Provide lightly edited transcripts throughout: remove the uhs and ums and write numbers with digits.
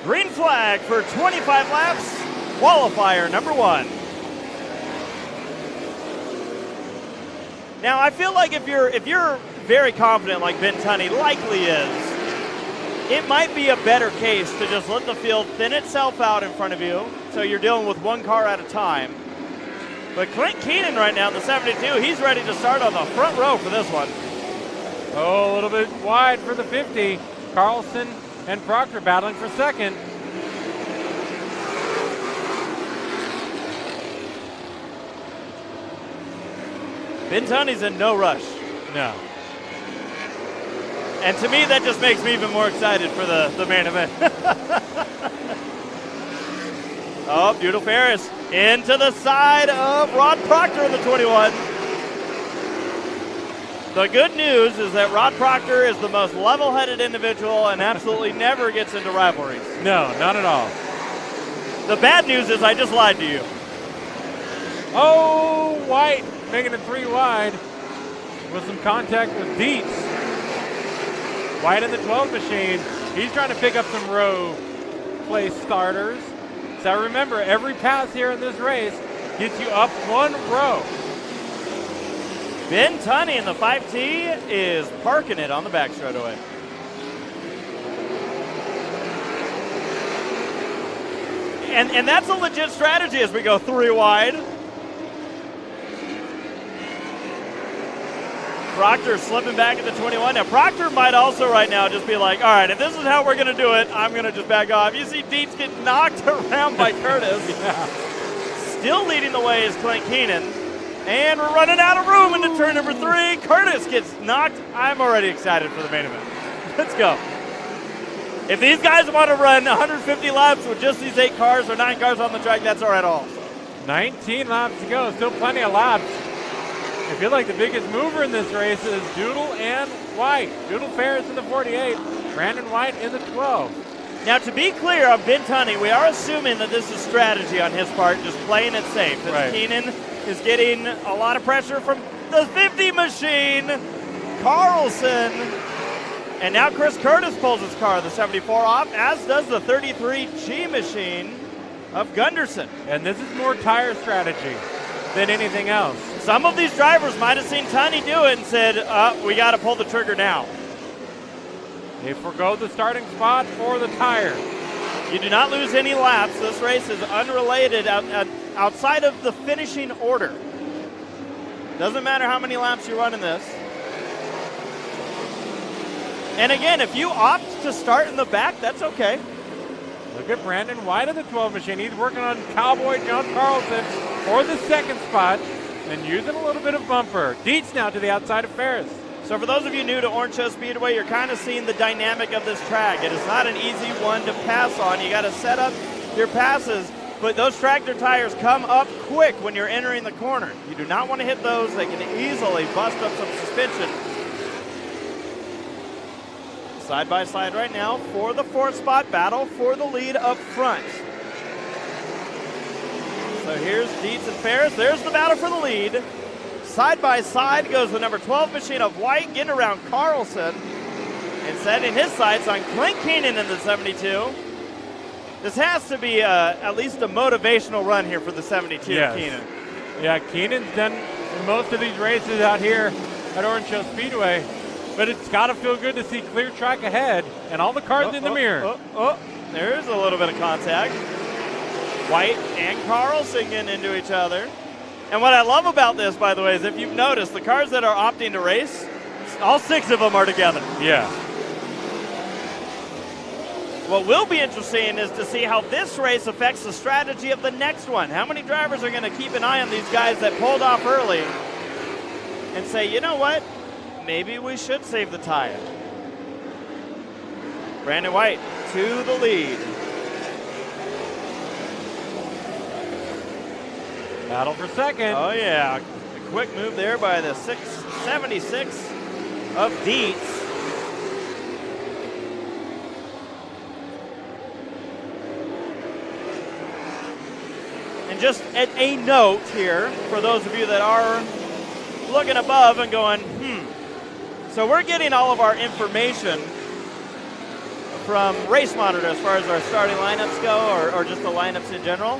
Green flag for 25 laps, qualifier number 1. Now, I feel like if you're very confident like Ben Tunny likely is, it might be a better case to just let the field thin itself out in front of you, so you're dealing with one car at a time. But Clint Keenan right now in the 72, he's ready to start on the front row for this one. Oh, a little bit wide for the 50. Carlson and Proctor battling for second. Ben Tunny's in no rush. No. And to me, that just makes me even more excited for the main event. Oh, beautiful Ferris into the side of Rod Proctor in the 21. The good news is that Rod Proctor is the most level-headed individual and absolutely never gets into rivalries. No, not at all. The bad news is I just lied to you. Oh, White making it 3 wide with some contact with Dietz. White in the 12 machine. He's trying to pick up some row place starters. So remember, every pass here in this race gets you up 1 row. Ben Tunny in the 5T is parking it on the back straightaway. And that's a legit strategy as we go 3 wide. Proctor slipping back at the 21. Now, Proctor might also right now just be like, all right, if this is how we're going to do it, I'm going to just back off. You see Dietz get knocked around by Curtis. Yeah. Still leading the way is Clint Keenan. And we're running out of room into turn number 3. Curtis gets knocked. I'm already excited for the main event. Let's go. If these guys want to run 150 laps with just these 8 cars or 9 cars on the track, that's all right also. 19 laps to go. Still plenty of laps. I feel like the biggest mover in this race is Doodle and White. Doodle Ferris in the 48, Brandon White in the 12. Now, to be clear on Ben Tunny, we are assuming that this is strategy on his part, just playing it safe. Right. Keenan is getting a lot of pressure from the 50 machine, Carlson. And now Chris Curtis pulls his car, the 74, off, as does the 33G machine of Gunderson. And this is more tire strategy than anything else. Some of these drivers might have seen Tunny do it and said, we got to pull the trigger now. They forgo the starting spot for the tire. You do not lose any laps. This race is unrelated outside of the finishing order. Doesn't matter how many laps you run in this. And again, if you opt to start in the back, that's okay. Look at Brandon White in the 12 machine. He's working on Cowboy John Carlson for the second spot and using a little bit of bumper. Dietz now to the outside of Ferris. So for those of you new to Orange Show Speedway, you're kind of seeing the dynamic of this track. It is not an easy one to pass on. You got to set up your passes, but those tractor tires come up quick when you're entering the corner. You do not want to hit those. They can easily bust up some suspension. Side by side right now for the 4th spot, battle for the lead up front. So here's Dietz and Ferris. There's the battle for the lead. Side by side goes the number 12 machine of White, getting around Carlson and setting his sights on Clint Keenan in the 72. This has to be at least a motivational run here for the 72, yes. Keenan. Yeah, Keenan's done most of these races out here at Orange Show Speedway, but it's got to feel good to see clear track ahead and all the cars in the mirror. There's a little bit of contact. White and Carlson getting into each other. And what I love about this, by the way, is if you've noticed, the cars that are opting to race, all 6 of them are together. Yeah. What will be interesting is to see how this race affects the strategy of the next one. How many drivers are going to keep an eye on these guys that pulled off early and say, you know what, maybe we should save the tire. Brandon White to the lead. Battle for second. Oh, yeah. A quick move there by the 676 of Dietz. And just a note here for those of you that are looking above and going, so we're getting all of our information from Race Monitor as far as our starting lineups go, or just the lineups in general.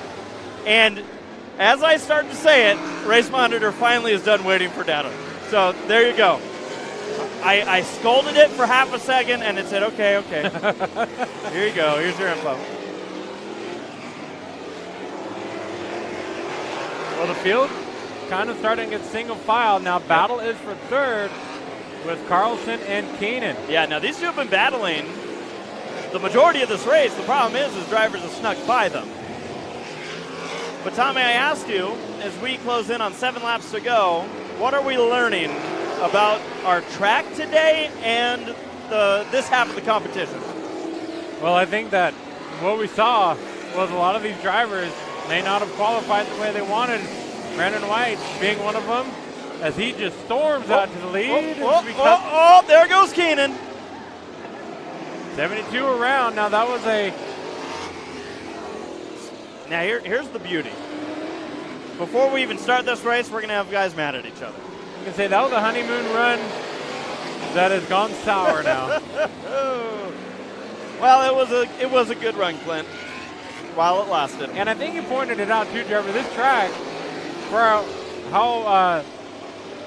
And as I start to say it, Race Monitor finally is done waiting for data. So there you go. I scolded it for half a second, and it said, okay. Here you go. Here's your info. Well, the field kind of starting to get single file. Now battle is for third with Carlson and Keenan. Yeah, now these two have been battling the majority of this race. The problem is drivers have snuck by them. But Tommy, I ask you, as we close in on 7 laps to go, what are we learning about our track today and this half of the competition? Well, I think that what we saw was a lot of these drivers may not have qualified the way they wanted. Brandon White being one of them, as he just storms out to the lead. There goes Keenan. 72 around. Now that was a... Now here's the beauty. Before we even start this race, we're going to have guys mad at each other. I'm going to say that was a honeymoon run that has gone sour now. Well, it was a good run, Clint, while it lasted. And I think you pointed it out too, Trevor. This track, for how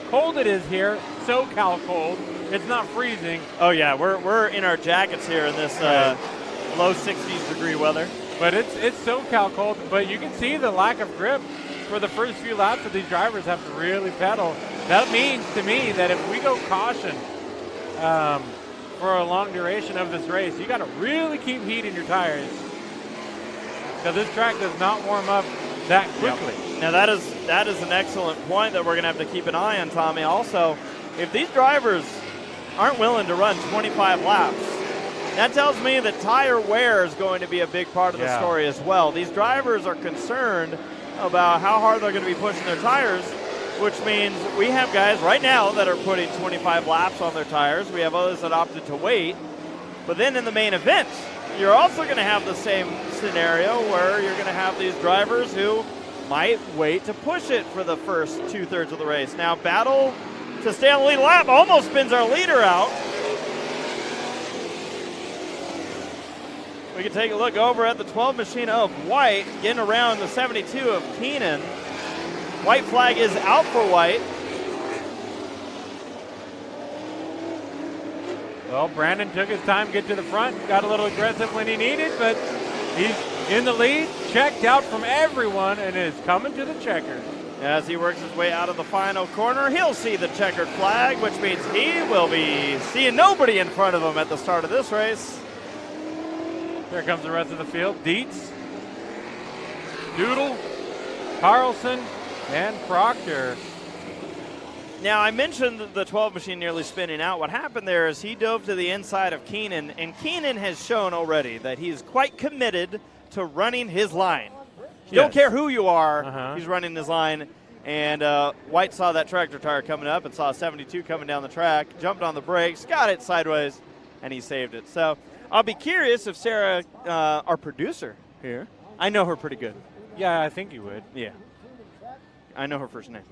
cold it is here, SoCal cold, it's not freezing. Oh yeah, we're in our jackets here in this low 60s degree weather. But it's SoCal cold, but you can see the lack of grip for the first few laps that these drivers have to really pedal. That means to me that if we go caution for a long duration of this race, you got to really keep heat in your tires, because this track does not warm up that quickly. Yep. Now that is an excellent point that we're going to have to keep an eye on, Tommy. Also, if these drivers aren't willing to run 25 laps, that tells me that tire wear is going to be a big part of the story as well. These drivers are concerned about how hard they're going to be pushing their tires, which means we have guys right now that are putting 25 laps on their tires. We have others that opted to wait. But then in the main event, you're also going to have the same scenario where you're going to have these drivers who might wait to push it for the first 2/3 of the race. Now, battle to stay on the lead lap almost spins our leader out. We can take a look over at the 12 machine of White, getting around the 72 of Keenan. White flag is out for White. Well, Brandon took his time to get to the front, got a little aggressive when he needed, but he's in the lead, checked out from everyone, and is coming to the checker. As he works his way out of the final corner, he'll see the checkered flag, which means he will be seeing nobody in front of him at the start of this race. There comes the rest of the field. Dietz, Doodle, Carlson, and Proctor. Now, I mentioned the 12 machine nearly spinning out. What happened there is he dove to the inside of Keenan, and Keenan has shown already that he's quite committed to running his line. You don't care who you are, he's running his line. And White saw that tractor tire coming up and saw 72 coming down the track, jumped on the brakes, got it sideways, and he saved it. So I'll be curious if Sarah, our producer here, I know her pretty good. Yeah, I think you would. Yeah. I know her first name.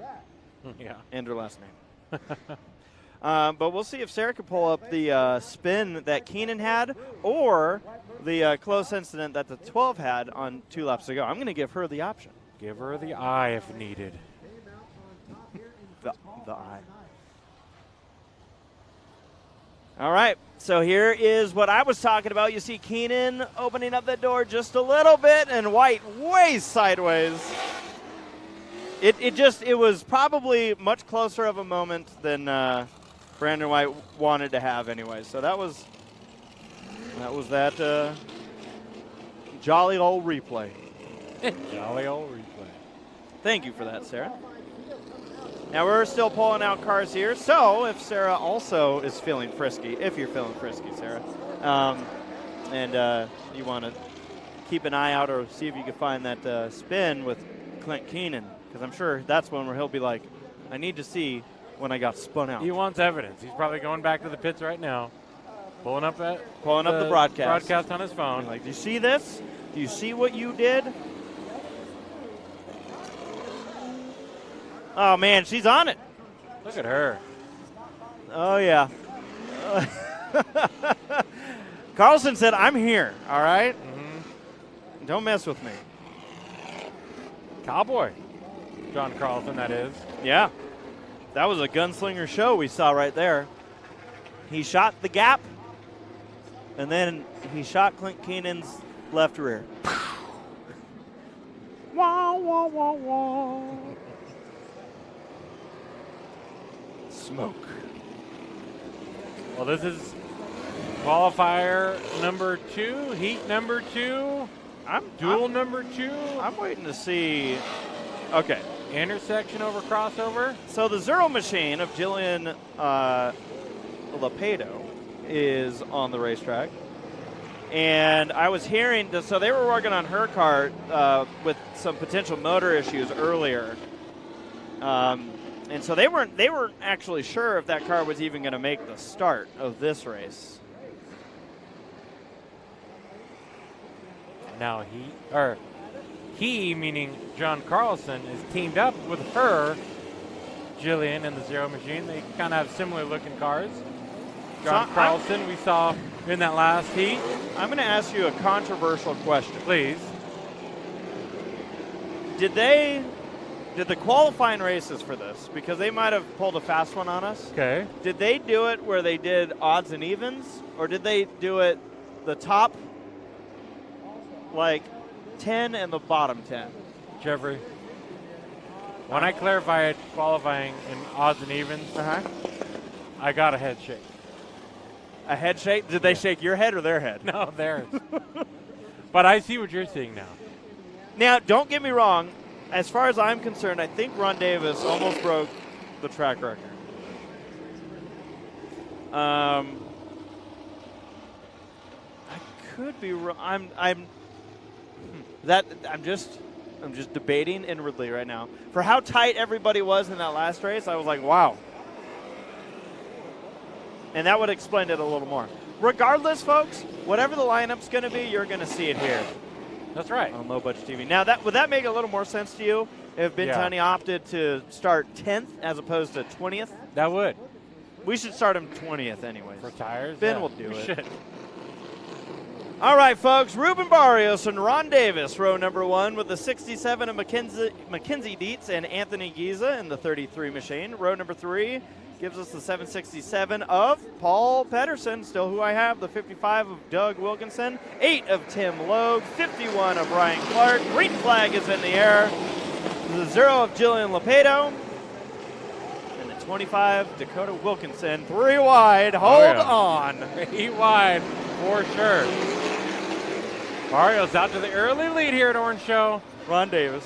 Yeah. And her last name. But we'll see if Sarah can pull up the spin that Keenan had or the close incident that the 12 had on 2 laps ago. I'm going to give her the option. Give her the eye if needed. The eye. All right, so here is what I was talking about. You see Keenan opening up the door just a little bit, and White way sideways. It was probably much closer of a moment than Brandon White wanted to have anyway. So that was that jolly old replay. Jolly old replay. Thank you for that, Sarah. Now we're still pulling out cars here. So if Sarah also is feeling frisky, if you're feeling frisky, Sarah, and you want to keep an eye out or see if you can find that spin with Clint Keenan, because I'm sure that's one where he'll be like, I need to see when I got spun out. He wants evidence. He's probably going back to the pits right now, pulling up the broadcast on his phone. Like, do you see this? Do you see what you did? Oh, man, she's on it. Look at her. Oh, yeah. Carlson said, I'm here, all right? Mm-hmm. Don't mess with me. Cowboy. John Carlson, that is. Yeah. That was a gunslinger show we saw right there. He shot the gap, and then he shot Clint Keenan's left rear. Wah, wah, wah, wah. Smoke. Well, this is qualifier number 2, heat number 2, duel number 2. I'm waiting to see. Okay. Intersection over crossover. So the Zero machine of Jillian Lepedo is on the racetrack. And I was hearing, so they were working on her kart with some potential motor issues earlier. And so they weren't actually sure if that car was even going to make the start of this race. Now he, meaning John Carlson, is teamed up with her, Jillian, in the Zero machine. They kind of have similar looking cars. John Carlson, we saw in that last heat. I'm going to ask you a controversial question. Please. Did the qualifying races for this, because they might have pulled a fast one on us. Okay. Did they do it where they did odds and evens, or did they do it the top, like, 10 and the bottom 10? Jeffrey, when I clarified qualifying in odds and evens, I got a head shake. A head shake? Did they shake your head or their head? No, theirs. But I see what you're seeing now. Now, don't get me wrong. As far as I'm concerned, I think Ron Davis almost broke the track record. I could be wrong. I'm just debating inwardly right now. For how tight everybody was in that last race, I was like, wow. And that would explain it a little more. Regardless, folks, whatever the lineup's going to be, you're going to see it here. That's right. On Low Budget TV. Now, would that make a little more sense to you if Ben Tunny opted to start 10th as opposed to 20th? That would. We should start him 20th anyways. For tires? Ben will do it. Should. All right, folks. Ruben Barrios and Ron Davis, row number 1 with the 67 of Mackenzie Dietz and Anthony Giza in the 33 machine. Row number 3 gives us the 767 of Paul Pedersen, still who I have, the 55 of Doug Wilkinson, 8 of Tim Logue, 51 of Ryan Clark. Green flag is in the air. The 0 of Jillian Lepedo. And the 25, Dakota Wilkinson. 3 wide. Hold on. 3 wide for sure. Barrios out to the early lead here at Orange Show. Ron Davis.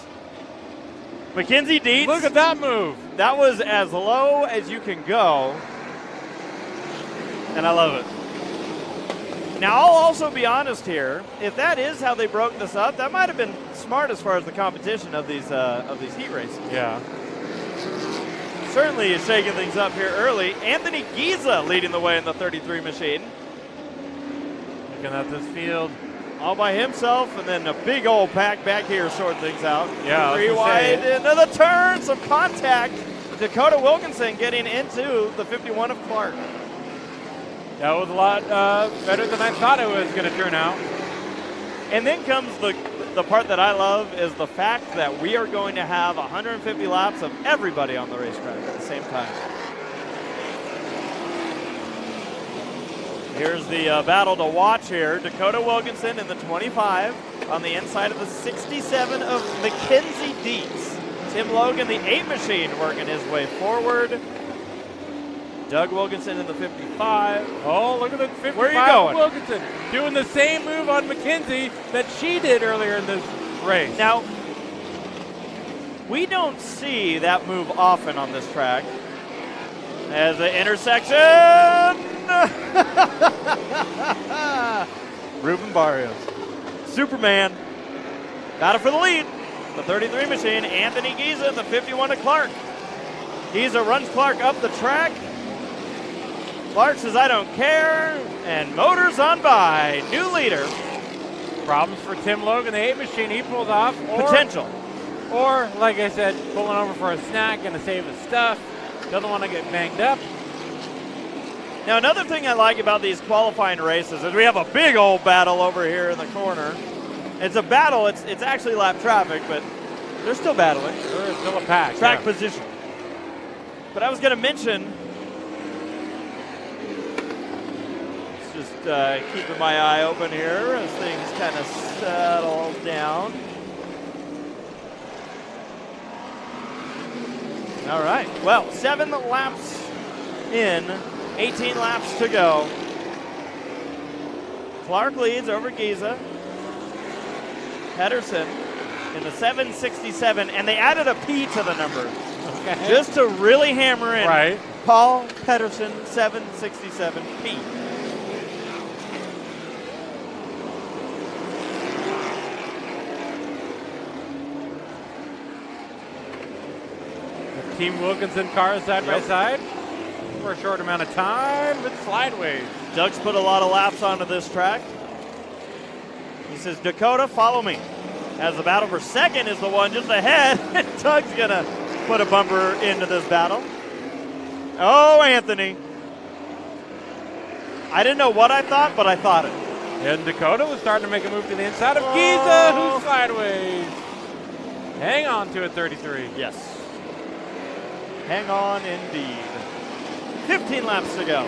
Mackenzie Dietz. Look at that move. That was as low as you can go. And I love it. Now, I'll also be honest here. If that is how they broke this up, that might have been smart as far as the competition of these heat races. Yeah. Certainly is shaking things up here early. Anthony Giza leading the way in the 33 machine. Looking at this field. All by himself, and then a big old pack back here sorting things out. Yeah, 3 wide into the turn, some contact. Dakota Wilkinson getting into the 51 of Clark. That was a lot better than I thought it was going to turn out. And then comes the part that I love is the fact that we are going to have 150 laps of everybody on the racetrack at the same time. Here's the battle to watch here. Dakota Wilkinson in the 25 on the inside of the 67 of Mackenzie Dietz. Tim Logan, the 8 machine, working his way forward. Doug Wilkinson in the 55. Oh, look at the 55. Where are you going? Wilkinson doing the same move on Mackenzie that she did earlier in this race. Now, we don't see that move often on this track. As the intersection. Ruben Barrios. Superman. Got it for the lead. The 33 machine, Anthony Giza, the 51 to Clark. Giza runs Clark up the track. Clark says, I don't care. And motors on by. New leader. Problems for Tim Logan, the 8 machine. He pulls off. Potential. Or, like I said, pulling over for a snack and to save his stuff. Doesn't want to get banged up. Now, another thing I like about these qualifying races is we have a big old battle over here in the corner. It's a battle. It's actually lap traffic, but they're still battling. There's still a pack. Track position. But I was going to mention, just keeping my eye open here as things kind of settle down. All right. Well, 7 laps in, 18 laps to go. Clark leads over Giza. Pedersen in the 767, and they added a P to the number. Okay. Just to really hammer in. Right. Paul Pedersen, 767P. Team Wilkinson cars side by side for a short amount of time with slideways. Doug's put a lot of laps onto this track. He says, Dakota, follow me. As the battle for second is the one just ahead. Doug's going to put a bumper into this battle. Oh, Anthony. I didn't know what I thought, but I thought it. And Dakota was starting to make a move to the inside of Giza, who's sideways. Hang on to it, 33. Yes. Hang on indeed. 15 laps to go.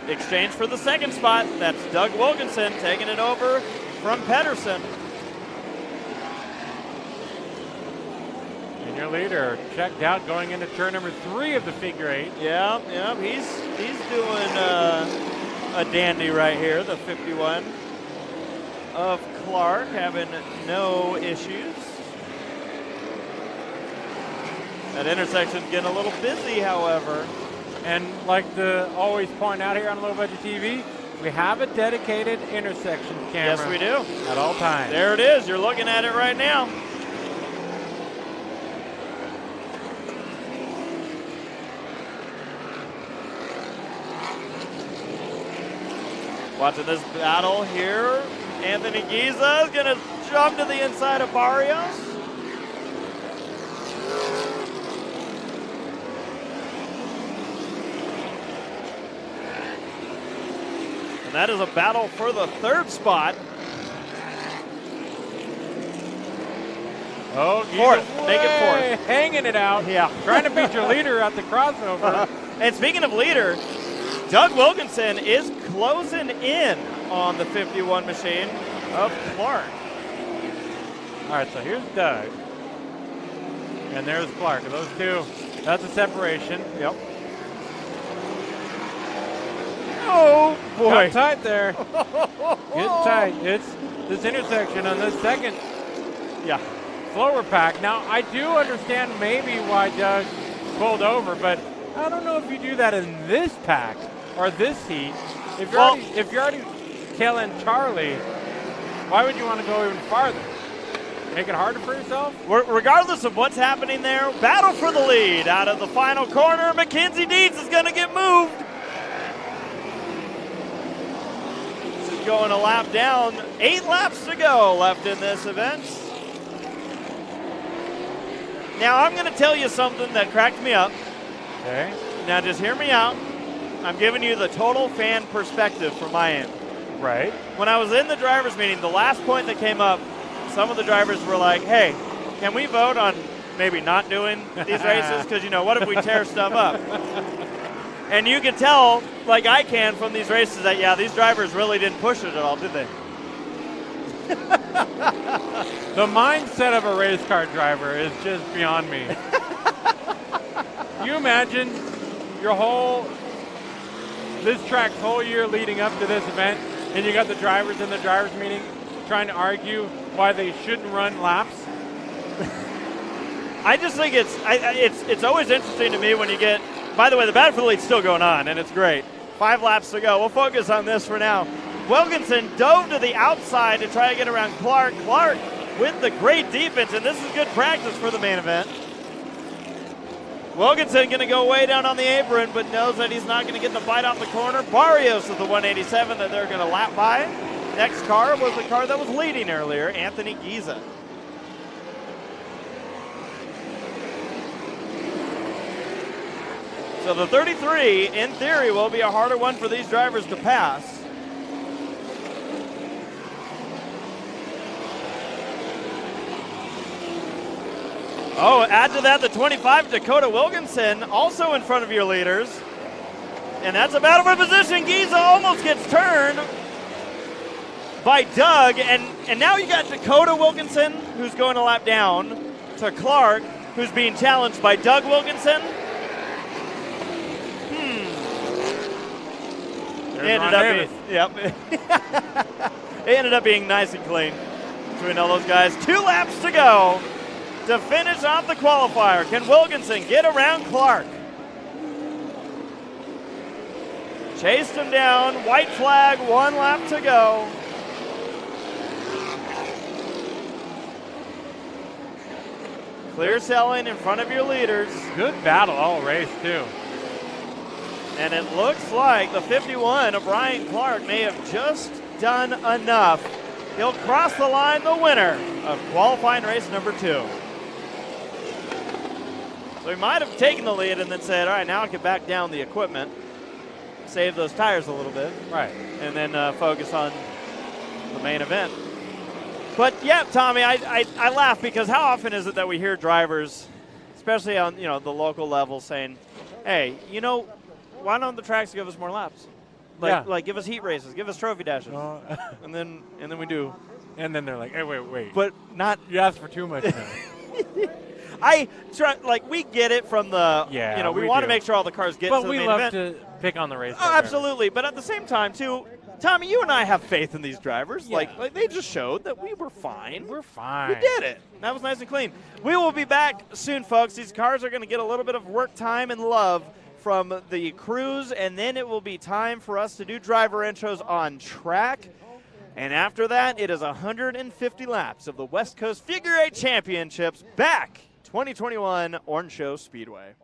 Exchange for the second spot. That's Doug Wilkinson taking it over from Pedersen. And your leader checked out going into turn number 3 of the figure 8. Yeah, he's doing a dandy right here, the 51 of Clark, having no issues. That intersection's getting a little busy, however. And like to always point out here on Low Budget TV, we have a dedicated intersection camera. Yes, we do. At all times. There it is. You're looking at it right now. Watching this battle here. Anthony Giza is going to jump to the inside of Barrios. And that is a battle for the third spot. Oh, fourth. Make it fourth. Hanging it out. Yeah. Trying to beat your leader at the crossover. And speaking of leader, Doug Wilkinson is closing in on the 51 machine of Clark. All right, so here's Doug. And there's Clark. Those two, that's a separation. Yep. Oh, boy. Got tight there. Get tight. It's this intersection on this second slower pack. Now, I do understand maybe why Doug pulled over, but I don't know if you do that in this pack or this heat. If you're already killing Charlie, why would you want to go even farther? Make it harder for yourself? Regardless of what's happening there, battle for the lead. Out of the final corner, Mackenzie Deeds is going to get moved. This is going a lap down. 8 laps to go left in this event. Now, I'm going to tell you something that cracked me up. Okay. Now, just hear me out. I'm giving you the total fan perspective from my end. Right. When I was in the drivers' meeting, the last point that came up, some of the drivers were like, hey, can we vote on maybe not doing these races? Because, what if we tear stuff up? And you can tell, like I can from these races, that, these drivers really didn't push it at all, did they? The mindset of a race car driver is just beyond me. You imagine this track's whole year leading up to this event, and you got the drivers in the drivers' meeting trying to argue why they shouldn't run laps. I just think it's always interesting to me when you get. By the way, the battle for the lead's still going on, and it's great. 5 laps to go. We'll focus on this for now. Wilkinson dove to the outside to try to get around Clark. Clark with the great defense, and this is good practice for the main event. Wilkinson going to go way down on the apron, but knows that he's not going to get the bite off the corner. Barrios is the 187 that they're going to lap by. Next car was the car that was leading earlier, Anthony Giza. So the 33, in theory, will be a harder one for these drivers to pass. Oh, add to that the 25, Dakota Wilkinson, also in front of your leaders. And that's a battle for position. Giza almost gets turned by Doug. And now you got Dakota Wilkinson, who's going a lap down, to Clark, who's being challenged by Doug Wilkinson. It ended up being nice and clean between all those guys. 2 laps to go to finish off the qualifier. Can Wilkinson get around Clark? Chased him down. White flag, 1 lap to go. Clear selling in front of your leaders. Good battle all race, too. And it looks like the 51 of Ryan Clark may have just done enough. He'll cross the line, the winner of qualifying race number 2. So he might have taken the lead and then said, all right, now I can back down the equipment, save those tires a little bit, right, and then focus on the main event. But yeah, Tommy, I laugh because how often is it that we hear drivers, especially on the local level, saying, hey, why don't the tracks give us more laps? Like give us heat races, give us trophy dashes, and then we do. And then they're like, hey, wait. But not. You asked for too much now. I try, we get it from the. We want to make sure all the cars get to the main event. But we love to pick on the race. Oh, absolutely. But at the same time, too, Tommy, you and I have faith in these drivers. Yeah. Like they just showed that we were fine. We're fine. We did it. That was nice and clean. We will be back soon, folks. These cars are going to get a little bit of work time and love from the crews, and then it will be time for us to do driver intros on track. And after that, it is 150 laps of the West Coast Figure 8 Championships back 2021 Orange Show Speedway.